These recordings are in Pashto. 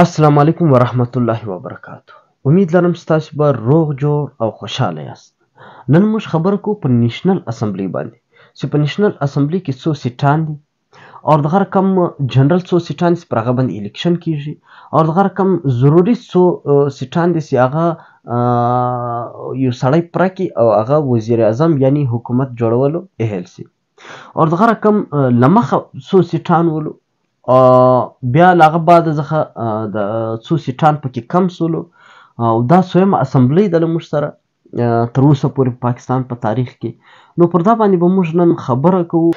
السلام علیکم ورحمت الله وبرکاته. امید لرم ستاسو به روغ جوړ او خوشاله یاست. نن موږ خبره کوو په نیشنل اسمبلی باندې چې په نیشنل اسمبلی کې څو سیټان دي او دغه رقم جنرال څو سیټان دي چې پر هغه باندې الیکشن کیږي او دغه رقم ضروري څو سیټان دي چې هغه یو سړی پوره کړي او هغه وزیر اعظم یعنی حکومت جوړولو اهل سي او دغه رقم له مخه څو سیټان ولو بیا له هغه بعد څخه د څو سیټان پکې کم سولو او دا څویمه اسمبلی ده له موږ سره تر اوسه پورې پاکستان په تاریخ کې. نو پر دا باندې به موږ نن خبره کوو.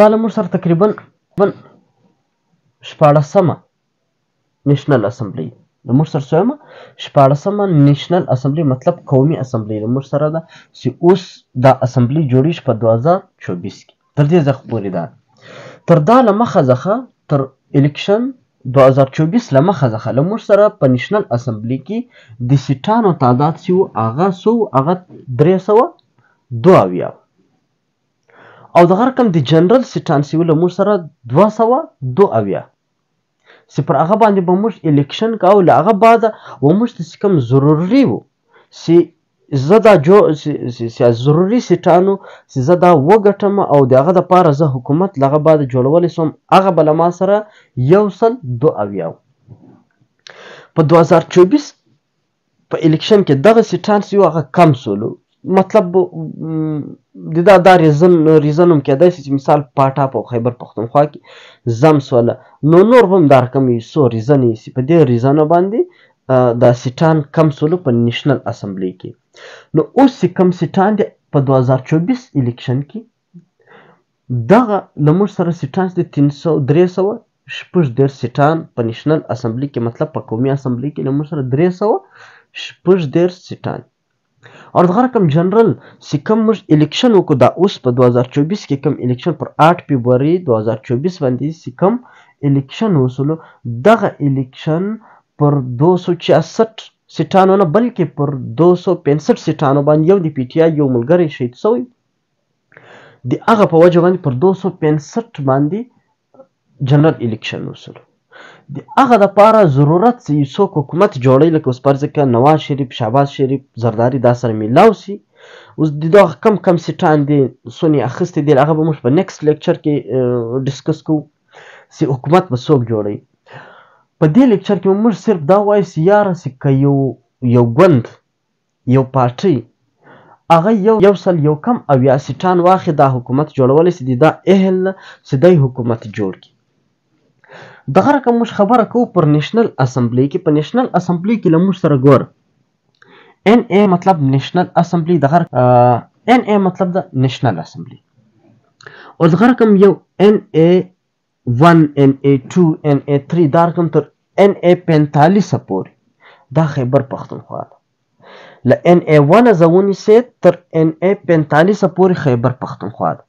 دا له موږ سره تقریبا شپاړسمه نیشنل اسمبلی د موږ سره څویمه شپاړسمه نیشنل اسمبلی مطلب قومي اسمبلی د موږ سره ده چې اوس دا اسمبلی جوړیږي په 2024 کې تر دې ځخه پورې ده. تر دا له مخه څخه تر الیکشن 2024 له مخه څخه له موږ سره په نیشنل اسمبلی کې د سیټانو تعداد چې و هغه څو هغه 372 او دغه رقم د جنرال سیټان چې و له موږ سره 202 چې پر هغه باندې به موږ الیکشن کوو. له هغه بعده و موږ ته چې کوم ضروري و چې زه دا ضروري سیټانو چې زه دا وګټم او د هغه دپاره زه حکومت له هغه بعد جوړولی سوم هغه به له ما سره 102 په 2024 په الیکشن کې دغه سیټان چې هغه کم سولو. مطلب د دا ریزن هم کېدای شي چې مثال پاټاپ او خیبر پښتونخوا کې زم سوله نو نور هم دا رقم څو ریزنې چې په دې ریزنو باندې دا سیټان کم سولو په نیشنل اسمبلی کې. نو اوس چې کم سیټان دي په 2024 الیکشن کې دغه له موږ سره سیټان دي 360 سیټان په نیشنل اسمبلی کې مطلب په قومي اسمبلی کې له موږ سره 360 سیټان او دغه رقم جنرال چې کوم موږ الیکشن وکړو دا اوس په 2024 کې کوم الیکشن پر 8 فبرवरी 2024 باندې چې کوم الیکشن وسولو دغه الیکشن پر 266 سیټانو نه بلکې پر 265 سیټانو باندې یو د پی ټی آی یو ملګری شهید شوی د هغه په وجه باندې پر 265 باندې جنرال الیکشن وسولو. د هغه دپاره ضرورت چې څوک حکومت جوړوي لکه اوس فرض کړه نواز شریف شهباز شریف زرداري دا سره میلاو شي. اوس د دغه کم سیټان دي څونه اخیستې دي هغه به موږ په نیکسټ لیکچر کې ډسکس کوو چې حکومت به څوک جوړوي. په دې لیکچر کې موږ صرف دا وایو چې یاره چې که یو ګوند یو پارټۍ هغه یو سل یو کم اویا سیټان واخلي دا حکومت جوړولی چې دا اهل نه چې دی حکومت جوړ کړي. دغه رقم موږ خبره کوو پر نیشنل اسمبلی کې. په نیشنل اسمبلی کې له موږ سره ګوره ان ای مطلب نیشنل اسمبلی دغه ان ای مطلب د نیشنل اسمبلی او دغه رقم یو ان ای 1 ان ای 2 ان ای 3 دا رقم تر ان ای 45 پورې دا خیبر پښتونخوا ده. له ان ای 1 زونی سي تر ان ای 45 پورې خیبر پښتونخوا ده.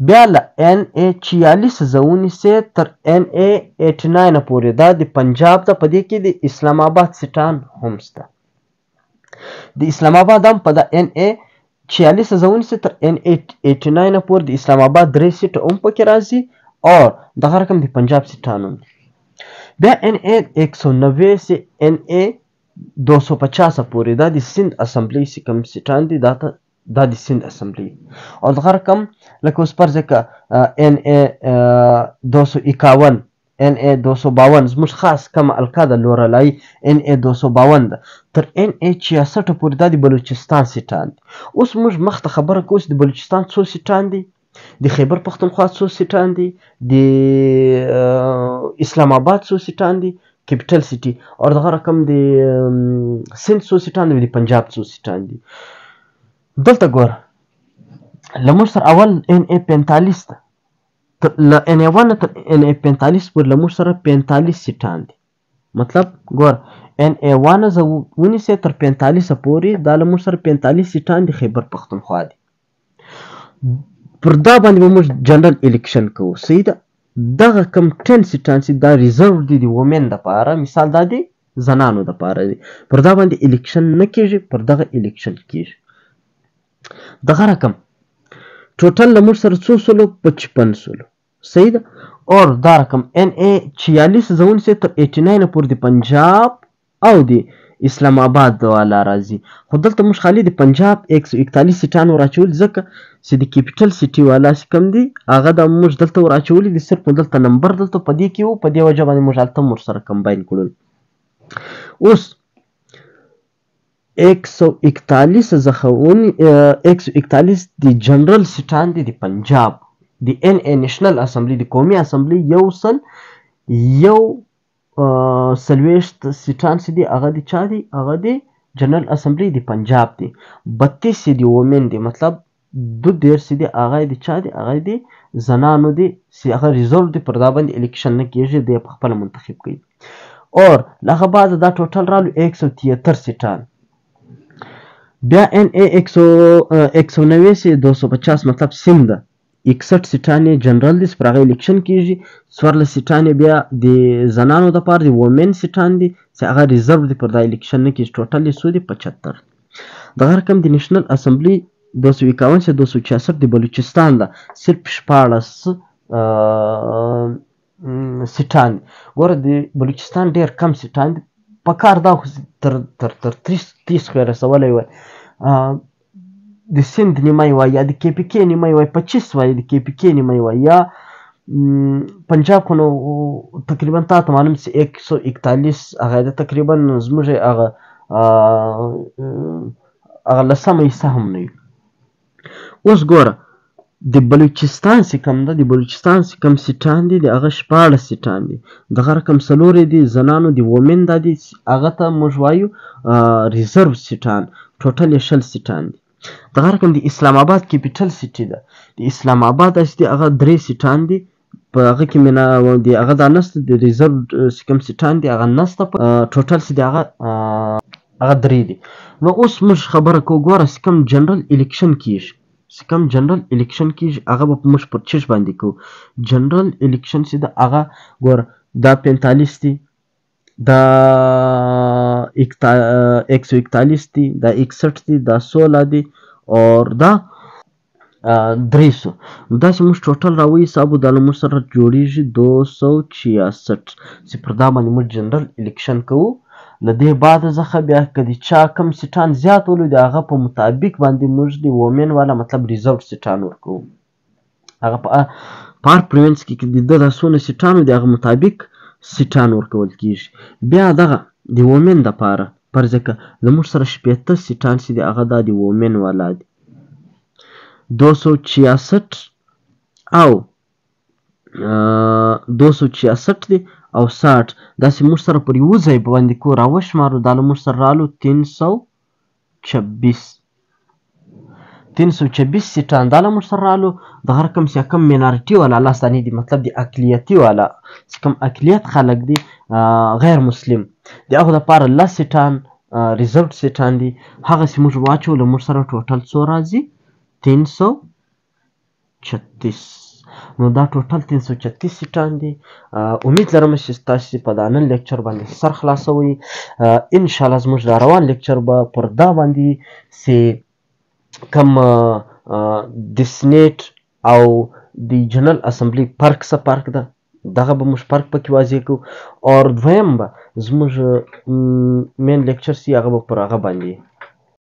بیا له ان ای 46 زونی سي تر ان ای 89 پورې دا د پنجاب ده. په دې کې د اسلام آباد سیټان هم شته. د اسلام آباد هم په دا ان ای 46 زونی سي تر ان ای 89 پورې د اسلام آباد 3 سیټ هم پکې راځي او دغه رقم د پنجاب سیټان هم دي. بیا ان ای 190 سے ان ای 250 پورې دا د سند اسمبلی چې کوم سیټان دي دا د سند اسمبلی او دغه رقم لکه اوس فرض کړه ان ای 251 ان ای 252 زموږ خاص کومه القا ده لورلای ان ای 252 ده تر ان ای 66 پورې دا د بلوچستان سیټان دي. اوس موږ مخته خبره کوو چې د بلوچستان څو سیټان دي، د خیبر پښتونخوا څو سیټان دي، د اسلام آباد څو سیټان دي کیپټل سیټي او دغه رقم د سند څو سیټان دي، د پنجاب څو سیټان دي. دلته ګوره له موږ سره اول ان ای 45 ده له ان ای 1 تر ان ای 45 پورې له موږ سره 45 سیټان دي. مطلب ګوره ان ای 1 زه ونیسئ تر 45 پورې دا له موږ سره 45 سیټان دي خیبر پښتونخوا دي. پر دا باندې به موږ جنرال الیکشن کوو. صحیح ده. دغه کم 10 سیټان چې دا ریزرو دي د وومن دپاره مثال دا دی زنانو دپاره دي پر دا باندې الیکشن نه کیږي پر دغه الیکشن کیږي. دغه رقم ټوټل له موږ سره څو سلو 55 سلو. صحیح ده. और دا रकम NA46 زون से تر 89 پورې د پنجاب او د اسلام آباد والا راځي. خو دلته موږ خالي د پنجاب 141 سیټان وراچول ځکه چې د کیپټل سټي والا چې کوم دی هغه د موږ دلته وراچولي دي، صرف دلته نمبر دلته په دې کې وو، په دې وجه باندې موږ هلته ورسره کمباین کړل. اوس 141 د جنرال سټان دی د پنجاب د NA نیشنل اسمبلی د قومي اسمبلی یو سلویشت سیټان چې دي هغه د چا دي؟ هغه د جنرال اسمبلی د پنجاب دی. 32 د وومن دی، مطلب 2 چې دي هغه د چا دي؟ هغه د زنانو دی چې هغه ریزرو دی، پر دا باندې الیکشن نه کېږي، دی په خپله منتخب کوي. اور له هغه بعد دا ټوټل رالو 173 سیټان. بیا NA 190 سے 250 مطلب سیم ده 61 سیټان یې جنرال دي چې پر هغه الیکشن کېږي. 14 سیټان یې بیا د زنانو دپاره د وومن سیټان دي چې هغه ریزرو دي، پر دا الیکشن نه کېږي. ټوټل یې څو دي؟ 75. دغه رقم د نیشنل اسمبلی 251 سے 266 د بلوچستان ده، صرف 16 سیټان دي. ګوره د بلوچستان ډېر کم سیټان دي، په کار دا خو تر 30 خو یې رسولی وای. د سند نیمه وای یا د KPK نیمه وای، 25 وای د KPK نیمه وای، یا پنجاب خو نو تقریبا تا ته معلوم چې 141 هغه ده تقریبا زموږ هغه لسمه حصه هم نه وي. اوس ګوره د بلوچستان چې کوم ده، د بلوچستان چې کوم سیټان دي د هغه 14 سیټان دي. دغه رقم 4 دي زنانو د وومن دا دي، هغه ته موږ وایو ریزرو سیټان. ټوټل یې 20 سیټان دي. دغه رقم د اسلام آباد کیپټل سټي ده، د اسلام آباد چې دی هغه 3 سیټان دي، په هغه کې مې د هغه دا نسته د ریزرو چې کوم سیټان دي هغه نسته، ټوټل چې دی هغه 3 دي. نو اوس موږ خبره کوو، ګوره چې کوم جنرال الیکشن کېږي، هغه به موږ پر چش باندې کوو. جنرال الیکشن چې ده هغه ګوره دا 45 دي، دا 141 دي، دا 61 دي، دا 16 دي، اور دا 300. نو داسې موږ ټوټل راوحسابو، دا له موږ سره جوړېږي 266 چې پر دا باندې موږ جنرال الیکشن کوو. له دې بعد څخه بیا که د چا کم سیټان زیات ولو د هغه په مطابق باندې موږ د وومن والا مطلب ریزرو سیټان ورکوو. هغه په هر پروینس کې د ده دا څونه سیټان د هغه مطابق سیټان ورکول کېږي. بیا دغه د وومن دپاره فرض که له موږ سره 80 سیټان چې دي هغه دا د وومن والا دي، 266 او 266 دي او 60. داسې موږ سره پر یوه ځای باندې کو راوشمارو، دا له موږ سره رالو 326 سیټان، دا له موږ سره رالو. دغه رقم چې کوم مینارټي والا لاس دانې دي، مطلب د اقلیتي والا چې کوم اقلیت خلک دي غیر مسلم، د هغو دپاره 10 سیټان ریزرو سیټان دي. هغسې موږ واچو، له موږ سره ټوټل څو راځي؟ 336. نو دا ټوټل 336 سیټان دي. امید لرم چې تاسې په دا نن لیکچر باندې سر خلاصوئ. انشاءالله زموږ دا روان لیکچر به پر دا باندې چې کوم د سینیټ او د جنرال اسمبلی فرق څه فرق ده، دغه به موږ فرق پکې واضح کوو. اور دویم به زموږ مین لیکچر چې هغه به پر هغه باندې